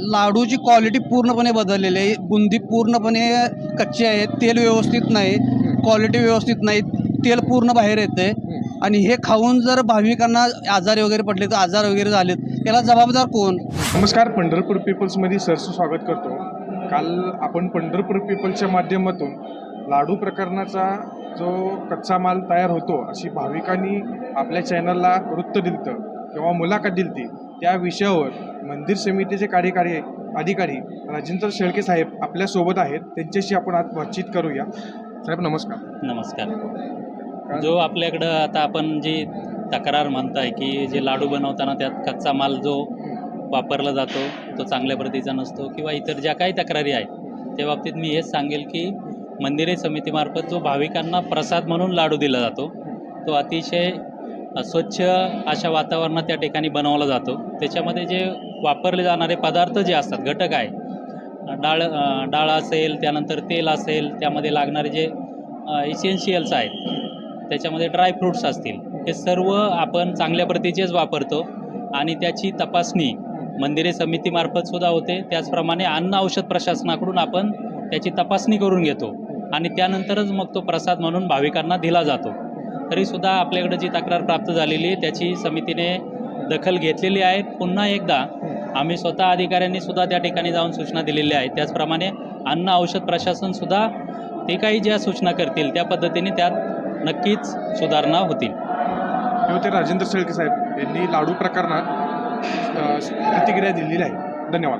लाडूची quality पूर्णपणे बदललेली आहे. बुंदी पूर्णपणे कच्ची आहे, तेल व्यवस्थित नाही, क्वालिटी व्यवस्थित नाही, तेल पूर्ण बाहेर येते. आणि हे खाऊन जर भाविकांना आजारी वगैरे पडले तर आजार वगैरे झालेत, याला जबाबदार कोण? नमस्कार, पंढरपूर पीपल्समध्ये सरचं स्वागत करतो. काल आपण पंढरपूर पीपल्सच्या माध्यमातून लाडू प्रकरणाचा जो कच्चा माल तयार होतो अशी भाविकांनी आपल्या चॅनलला वृत्त दिलतं किंवा मुलाखत दिलती, त्या विषयावर मंदिर समितीचे कार्यकारी अधिकारी राजेंद्र शेळके साहेब आपल्यासोबत आहेत. त्यांच्याशी आपण आज बातचीत करूया. साहेब नमस्कार. नमस्कार. जो आपल्याकडं आता आपण जी तक्रार म्हणताय की जे लाडू बनवताना त्यात कच्चा माल जो वापरला जातो तो चांगल्या प्रतीचा नसतो किंवा इतर ज्या काही तक्रारी आहेत त्या बाबतीत मी हेच सांगेल की मंदिरे समितीमार्फत जो भाविकांना प्रसाद म्हणून लाडू दिला जातो तो अतिशय स्वच्छ अशा वातावरणात त्या ठिकाणी बनवला जातो. त्याच्यामध्ये जे वापरले जाणारे पदार्थ जे असतात, घटक आहे, डाळ असेल, त्यानंतर तेल असेल, त्यामध्ये लागणारे जे इसेन्शियल्स आहेत, त्याच्यामध्ये ड्रायफ्रूट्स असतील, हे सर्व आपण चांगल्या प्रतीचेच वापरतो आणि त्याची तपासणी मंदिरे समितीमार्फत सुद्धा होते. त्याचप्रमाणे अन्न औषध प्रशासनाकडून आपण त्याची तपासणी करून घेतो आणि त्यानंतरच मग तो प्रसाद म्हणून भाविकांना दिला जातो. तरीसुद्धा आपल्याकडे जी तक्रार प्राप्त झालेली आहे त्याची समितीने दखल घेतलेली आहे. पुन्हा एकदा आम्ही स्वतः अधिकाऱ्यांनी सुद्धा त्या ठिकाणी जाऊन सूचना दिलेल्या आहेत. त्याचप्रमाणे अन्न औषध प्रशासनसुद्धा ते काही ज्या सूचना करतील त्या पद्धतीने त्यात नक्कीच सुधारणा होतील. हे होते राजेंद्र शेळके साहेब. यांनी लाडू प्रकरणात प्रतिक्रिया दिलेली आहे. धन्यवाद.